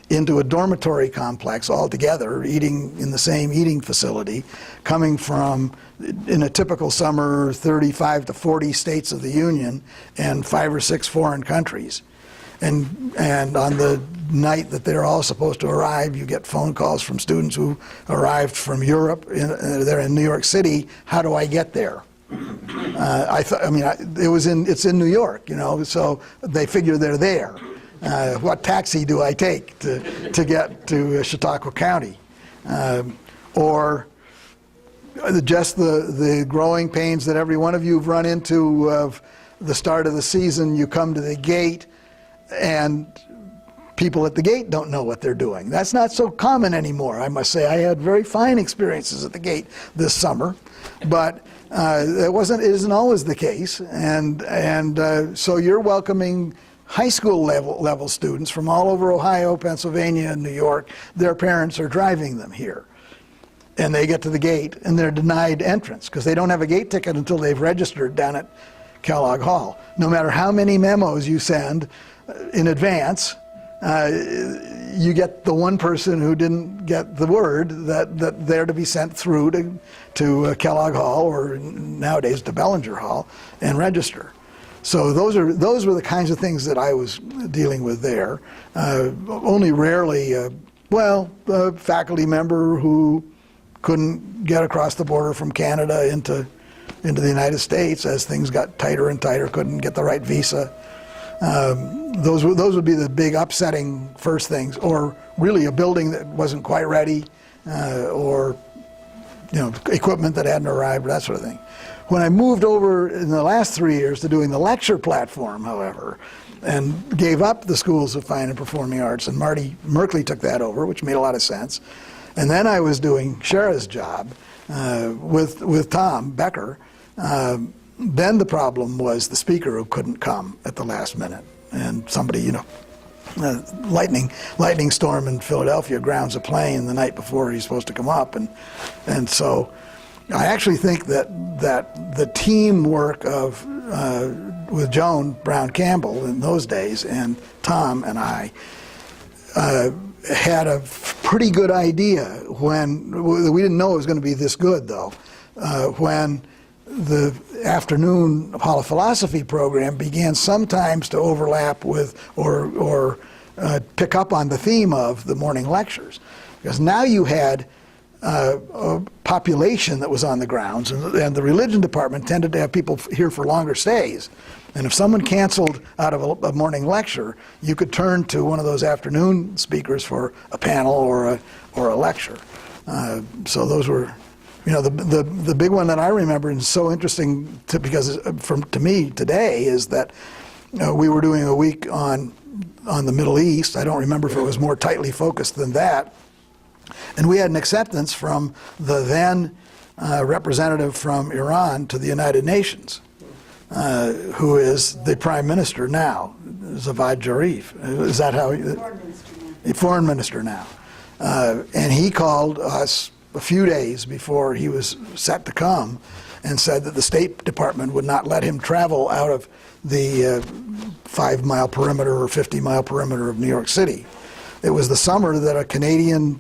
into a dormitory complex all together, eating in the same eating facility, coming from, in a typical summer, 35 to 40 states of the Union and 5 or 6 foreign countries. And on the night that they're all supposed to arrive, you get phone calls from students who arrived from Europe. They're in New York City. How do I get there? It's in New York, so they figure they're there. What taxi do I take to get to Chautauqua County? Or just the growing pains that every one of you have run into of the start of the season. You come to the gate, and people at the gate don't know what they're doing. That's not so common anymore, I must say. I had very fine experiences at the gate this summer, but it isn't always the case. And so you're welcoming high school level students from all over Ohio, Pennsylvania, and New York. Their parents are driving them here. And they get to the gate, and they're denied entrance because they don't have a gate ticket until they've registered down at Kellogg Hall. No matter how many memos you send in advance, you get the one person who didn't get the word that they're to be sent through to Kellogg Hall, or nowadays to Bellinger Hall, and register. So those were the kinds of things that I was dealing with there. Only rarely, a faculty member who couldn't get across the border from Canada into the United States as things got tighter and tighter, couldn't get the right visa. Those would be the big upsetting first things, or really a building that wasn't quite ready or equipment that hadn't arrived, that sort of thing. When I moved over in the last 3 years to doing the lecture platform, however, and gave up the schools of fine and performing arts, and Marty Merkley took that over, which made a lot of sense. And then I was doing Shara's job with Tom Becker. Then the problem was the speaker who couldn't come at the last minute, and somebody, lightning storm in Philadelphia grounds a plane the night before he's supposed to come up, and so I actually think that the teamwork of with Joan Brown Campbell in those days and Tom and I had a pretty good idea when we didn't know it was going to be this good though when the afternoon Hall of Philosophy program began sometimes to overlap with or pick up on the theme of the morning lectures, because now you had a population that was on the grounds, and the religion department tended to have people here for longer stays. And if someone canceled out of a morning lecture, you could turn to one of those afternoon speakers for a panel or a lecture. So those were, the big one that I remember and so interesting because to me today is that we were doing a week on the Middle East. I don't remember if it was more tightly focused than that. And we had an acceptance from the then representative from Iran to the United Nations, who is the prime minister now, Javad Zarif. Is that how? Foreign minister now. And he called us a few days before he was set to come and said that the State Department would not let him travel out of the 5-mile perimeter or 50-mile perimeter of New York City. It was the summer that a Canadian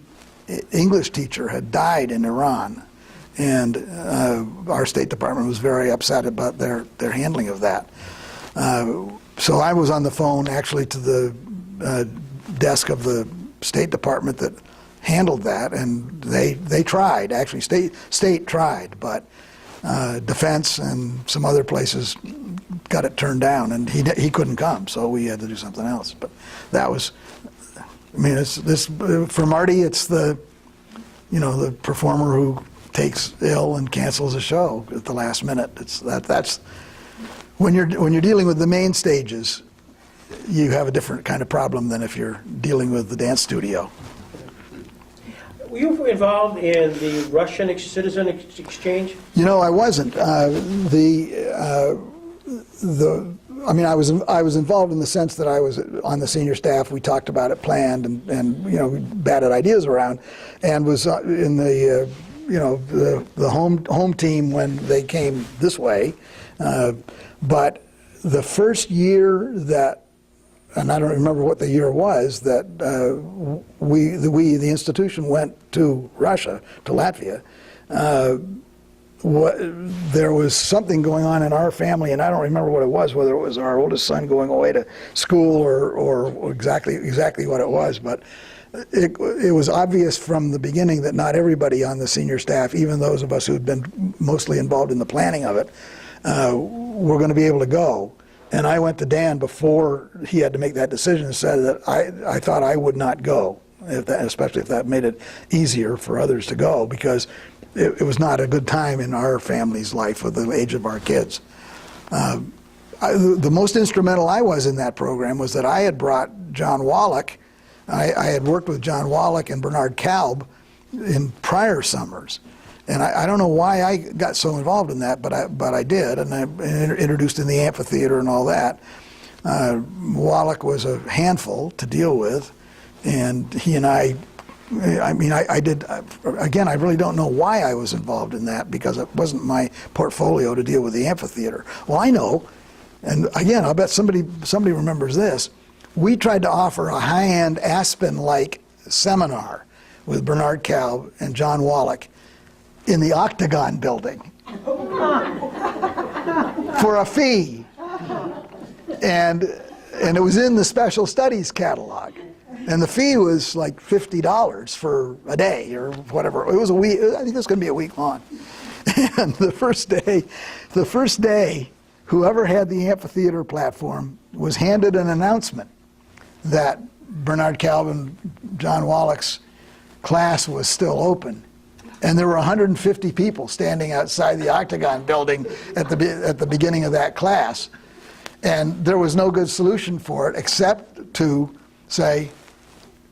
English teacher had died in Iran, and our State Department was very upset about their handling of that. So I was on the phone actually to the desk of the State Department that handled that, and they tried, actually state tried, but Defense and some other places got it turned down, and he couldn't come, so we had to do something else. But that was, I mean, it's this for Marty. It's the performer who takes ill and cancels a show at the last minute. That's when you're dealing with the main stages, you have a different kind of problem than if you're dealing with the dance studio. Were you involved in the Russian citizen exchange? I wasn't. I was involved in the sense that I was on the senior staff. We talked about it, planned, and we batted ideas around, and was in the home team when they came this way. But the first year that, and I don't remember what the year was, that the institution went to Russia, to Latvia. There was something going on in our family, and I don't remember what it was, whether it was our oldest son going away to school or exactly what it was, but it was obvious from the beginning that not everybody on the senior staff, even those of us who'd been mostly involved in the planning of it, were going to be able to go. And I went to Dan before he had to make that decision and said that I thought I would not go, especially if that made it easier for others to go, because it was not a good time in our family's life with the age of our kids. The most instrumental I was in that program was that I had brought John Wallach. I had worked with John Wallach and Bernard Kalb in prior summers. And I don't know why I got so involved in that, but I did, and I introduced in the amphitheater and all that. Wallach was a handful to deal with, and he and I did, again, I really don't know why I was involved in that, because it wasn't my portfolio to deal with the amphitheater. Well, I know, and again, I'll bet somebody remembers this. We tried to offer a high-end Aspen-like seminar with Bernard Kalb and John Wallach in the Octagon building for a fee, and it was in the special studies catalog, and the fee was like $50 for a day or whatever. It was a week. I think it was going to be a week long. And the first day, whoever had the amphitheater platform was handed an announcement that Bernard Kalb and John Wallach's class was still open. And there were 150 people standing outside the Octagon building at the beginning of that class. And there was no good solution for it except to say,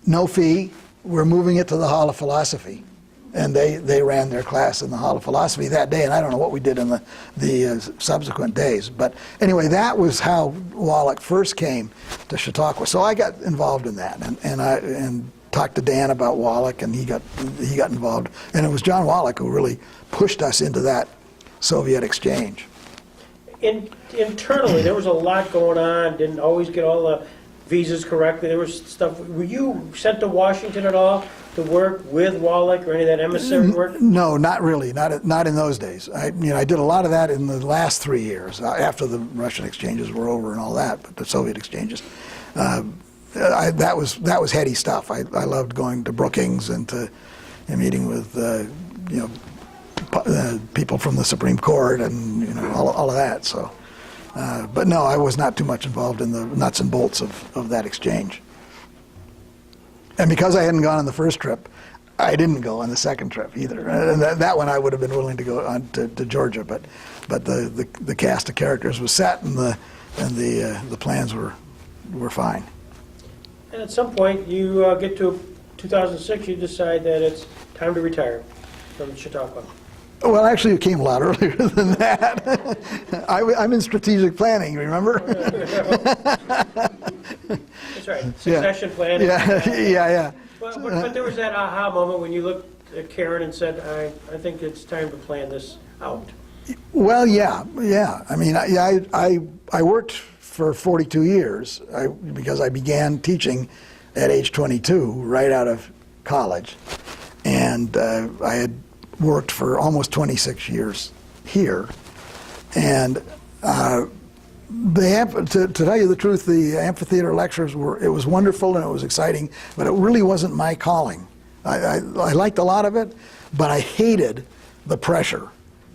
no fee, we're moving it to the Hall of Philosophy. And they ran their class in the Hall of Philosophy that day, and I don't know what we did in the subsequent days. But anyway, that was how Wallach first came to Chautauqua. So I got involved in that, and talked to Dan about Wallach, and he got involved. And it was John Wallach who really pushed us into that Soviet exchange. Internally, there was a lot going on, didn't always get all the visas correctly. There was stuff. Were you sent to Washington at all to work with Wallach or any of that emissary work? No, not really. Not in those days. I did a lot of that in the last 3 years after the Russian exchanges were over and all that, but the Soviet exchanges. That was heady stuff. I loved going to Brookings and meeting with people from the Supreme Court and all of that. So, but no, I was not too much involved in the nuts and bolts of that exchange. And because I hadn't gone on the first trip, I didn't go on the second trip either. And that one I would have been willing to go on to Georgia, but the cast of characters was set and the plans were fine. And at some point, you get to 2006, you decide that it's time to retire from Chautauqua. Well, actually, it came a lot earlier than that. I'm in strategic planning, remember? That's right, succession planning. Yeah. But there was that aha moment when you looked at Karen and said, I think it's time to plan this out. Well, yeah. I mean, I worked for 42 years because I began teaching at age 22, right out of college. And I had worked for almost 26 years here. And to tell you the truth, the amphitheater lectures it was wonderful and it was exciting, but it really wasn't my calling. I liked a lot of it, but I hated the pressure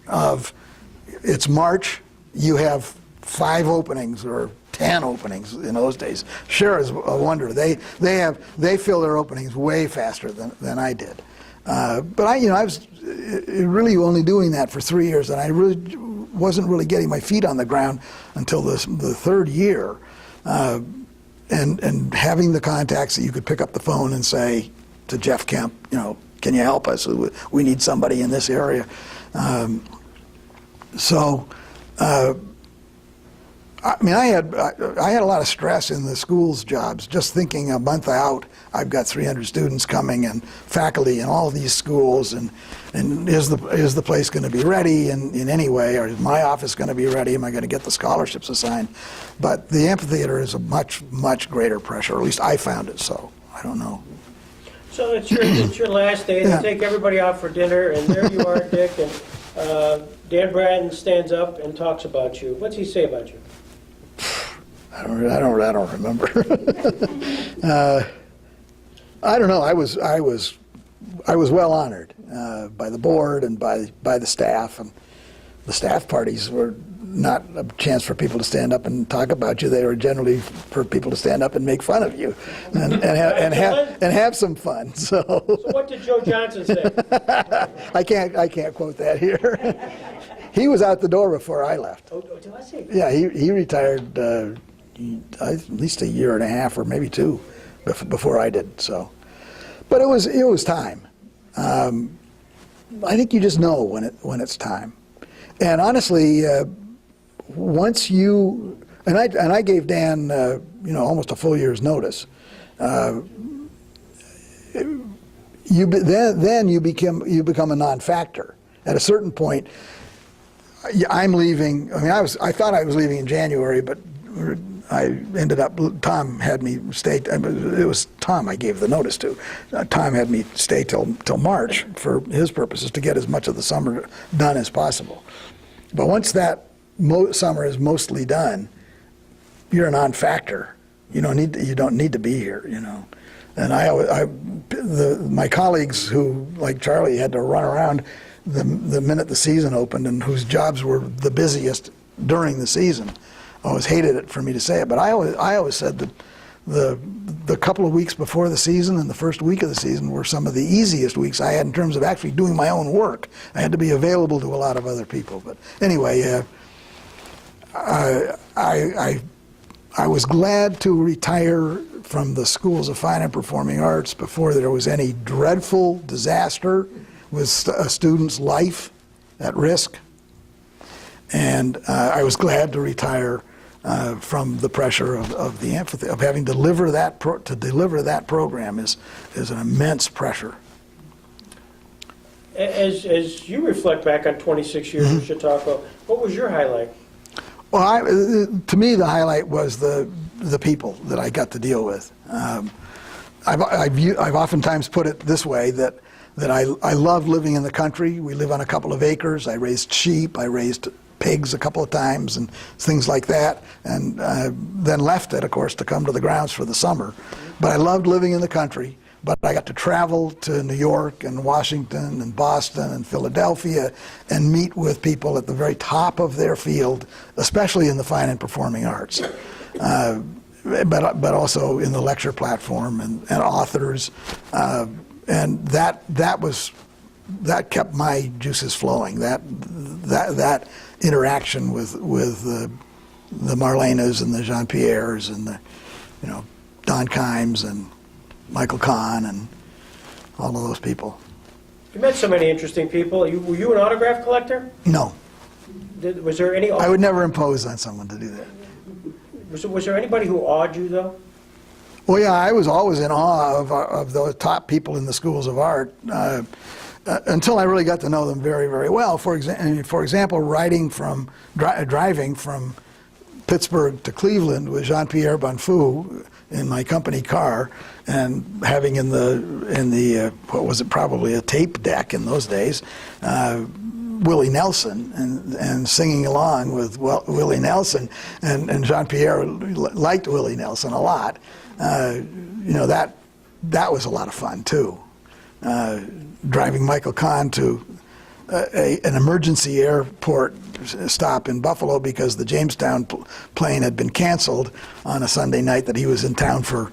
of, it's March, you have 5 openings or 10 openings in those days. Sure is a wonder. They fill their openings way faster than I did. But I was really only doing that for 3 years, and I really wasn't really getting my feet on the ground until the third year, and having the contacts that you could pick up the phone and say to Jeff Kemp, can you help us? We need somebody in this area. I mean, I had a lot of stress in the school's jobs, just thinking a month out, I've got 300 students coming and faculty in all these schools, and is the place going to be ready in any way, or is my office going to be ready? Am I going to get the scholarships assigned? But the amphitheater is a much, much greater pressure, or at least I found it so. I don't know. So it's your last day, they take everybody out for dinner, and there you are, Dick, and Dan Bratton stands up and talks about you. What's he say about you? I don't remember. I don't know. I was well honored by the board and by the staff, and the staff parties were not a chance for people to stand up and talk about you. They were generally for people to stand up and make fun of you and have some fun. So what did Joe Johnson say? I can't quote that here. He was out the door before I left. Oh, did I say that? Yeah, he retired at least a year and a half or maybe 2 before I did. So, but it was time. I think you just know when it's time. And honestly, once you and I gave Dan almost a full year's notice. Then you become a non-factor. At a certain point, I'm leaving. I mean, I thought I was leaving in January, but I ended up. Tom had me stay. It was Tom I gave the notice to. Tom had me stay till March for his purposes to get as much of the summer done as possible. But once that summer is mostly done, you're a non-factor. You don't need to be here. And my colleagues who, like Charlie, had to run around the minute the season opened and whose jobs were the busiest during the season, always hated it for me to say it, but I always said that the couple of weeks before the season and the first week of the season were some of the easiest weeks I had in terms of actually doing my own work. I had to be available to a lot of other people. But anyway, I was glad to retire from the schools of fine and performing arts before there was any dreadful disaster with a student's life at risk. And I was glad to retire from the pressure of the amphitheater, of having to deliver that program is an immense pressure. As you reflect back on 26 years in Chautauqua, what was your highlight? Well, to me, the highlight was the people that I got to deal with. I've oftentimes put it this way, that I love living in the country. We live on a couple of acres. I raised sheep. I raised pigs a couple of times and things like that, and then left it, of course, to come to the grounds for the summer. But I loved living in the country. But I got to travel to New York and Washington and Boston and Philadelphia and meet with people at the very top of their field, especially in the fine and performing arts, but also in the lecture platform and authors, and that kept my juices flowing. That interaction with the Marlenas and the Jean Pierres and the Don Kimes and Michael Kahn and all of those people. You met so many interesting people. Were you an autograph collector? No. Was there any? I would never impose on someone to do that. Was there anybody who awed you, though? Well, yeah, I was always in awe of the top people in the schools of art until I really got to know them very, very well. For example, driving from Pittsburgh to Cleveland with Jean-Pierre Bonfou in my company car, and having in the what was it, probably a tape deck in those days, Willie Nelson, and singing along with Willie Nelson, and Jean-Pierre liked Willie Nelson a lot. That was a lot of fun too. Driving Michael Kahn to an emergency airport stop in Buffalo because the Jamestown plane had been canceled on a Sunday night that he was in town for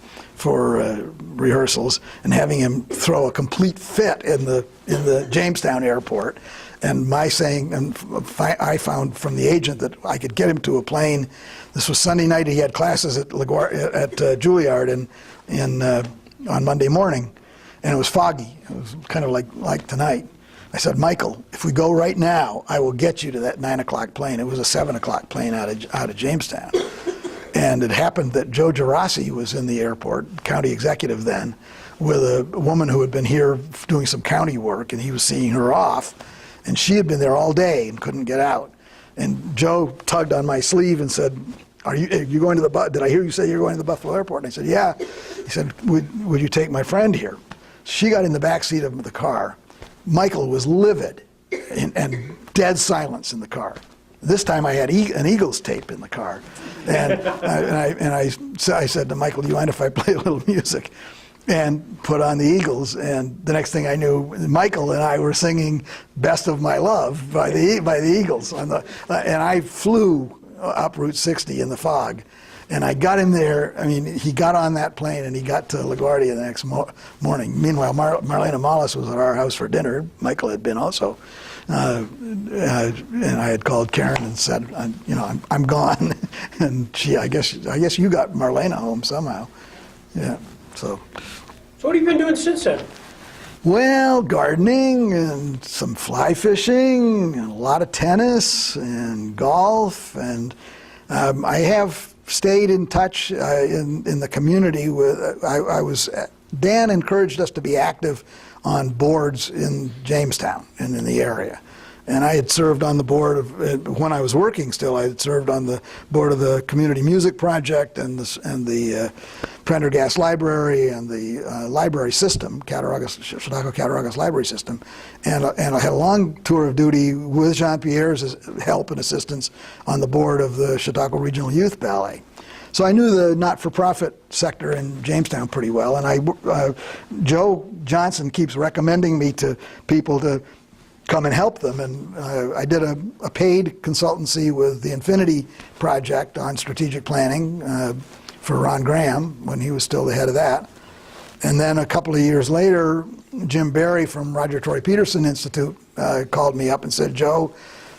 rehearsals, and having him throw a complete fit in the Jamestown airport, and my saying, and I found from the agent that I could get him to a plane. This was Sunday night. He had classes at Juilliard on Monday morning, and it was foggy. It was kind of like tonight. I said, Michael, if we go right now, I will get you to that 9 o'clock plane. It was a 7 o'clock plane out of Jamestown. And it happened that Joe Gerasi was in the airport, county executive then, with a woman who had been here doing some county work, and he was seeing her off. And she had been there all day and couldn't get out. And Joe tugged on my sleeve and said, are you going to did I hear you say you're going to the Buffalo airport? And I said, yeah. He said, would you take my friend here? She got in the back seat of the car. Michael was livid and dead silence in the car. This time I had an Eagles tape in the car. And I said to Michael, do you mind if I play a little music? And put on the Eagles, and the next thing I knew, Michael and I were singing "Best of My Love" by the Eagles, and I flew up Route 60 in the fog, and I got him there. I mean, he got on that plane and he got to LaGuardia the next morning. Meanwhile, Marlena Mollis was at our house for dinner. Michael had been also, and I had called Karen and said, I'm gone, and I guess you got Marlena home somehow, yeah. So what have you been doing since then? Well, gardening and some fly fishing and a lot of tennis and golf, and I have stayed in touch in the community with. Dan encouraged us to be active on boards in Jamestown and in the area. And I had served on the board of, when I was working still, I had served on the board of the Community Music Project and the Prendergast Library and the library system, Chautauqua Cattaraugus Library System. And I had a long tour of duty with Jean-Pierre's help and assistance on the board of the Chautauqua Regional Youth Ballet. So I knew the not-for-profit sector in Jamestown pretty well. And Joe Johnson keeps recommending me to people to come and help them, and I did a paid consultancy with the Infinity Project on strategic planning for Ron Graham when he was still the head of that. And then a couple of years later, Jim Barry from Roger Tory Peterson Institute called me up and said, Joe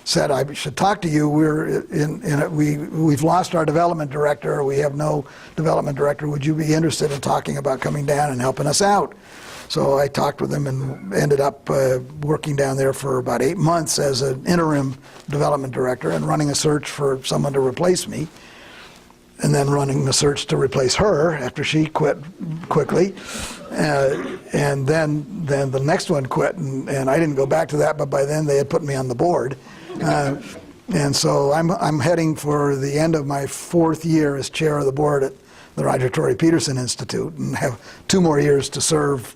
said I should talk to you. We've lost our development director. We have no development director. Would you be interested in talking about coming down and helping us out? So I talked with him and ended up working down there for about 8 months as an interim development director and running a search for someone to replace me, and then running the search to replace her after she quit quickly. And then the next one quit, and I didn't go back to that, but by then they had put me on the board. And so I'm heading for the end of my 4th year as chair of the board at the Roger Tory Peterson Institute, and have 2 more years to serve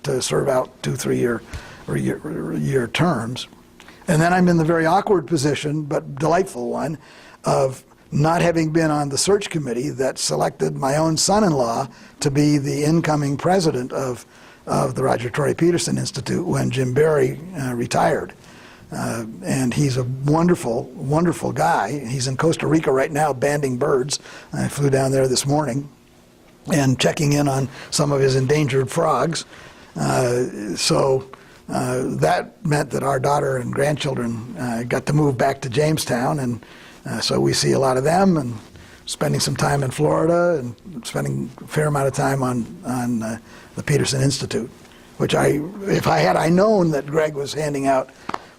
out 2 3-year terms. And then I'm in the very awkward position, but delightful one, of not having been on the search committee that selected my own son-in-law to be the incoming president of the Roger Tory Peterson Institute when Jim Barry retired. And he's a wonderful, wonderful guy. He's in Costa Rica right now banding birds. I flew down there this morning and checking in on some of his endangered frogs. So that meant that our daughter and grandchildren got to move back to Jamestown, and so we see a lot of them, and spending some time in Florida, and spending a fair amount of time on the Peterson Institute, which if I had known that Greg was handing out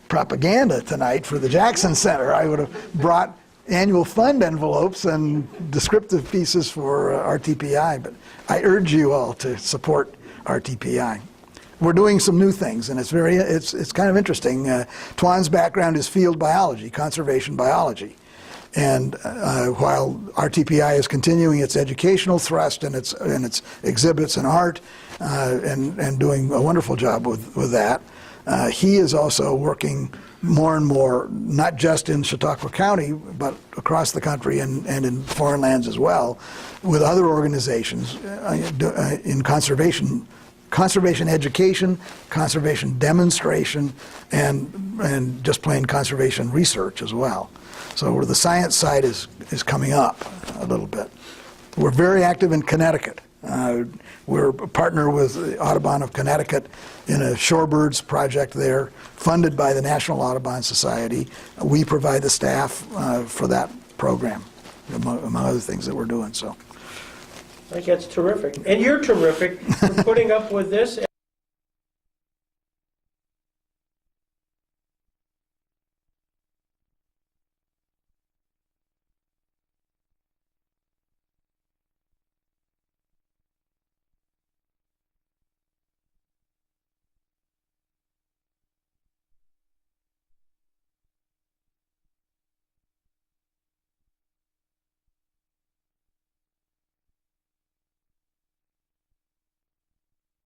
propaganda tonight for the Jackson Center, I would have brought annual fund envelopes and descriptive pieces for RTPI, but I urge you all to support RTPI. We're doing some new things, and it's kind of interesting. Tuan's background is field biology, conservation biology. And while RTPI is continuing its educational thrust and its exhibits and art, and doing a wonderful job with that, he is also working more and more, not just in Chautauqua County, but across the country and in foreign lands as well, with other organizations in conservation education, conservation demonstration, and just plain conservation research as well. So the science side is coming up a little bit. We're very active in Connecticut. We're a partner with the Audubon of Connecticut in a shorebirds project there, funded by the National Audubon Society. We provide the staff for that program, among other things that we're doing. So I think that's terrific. And you're terrific for putting up with this.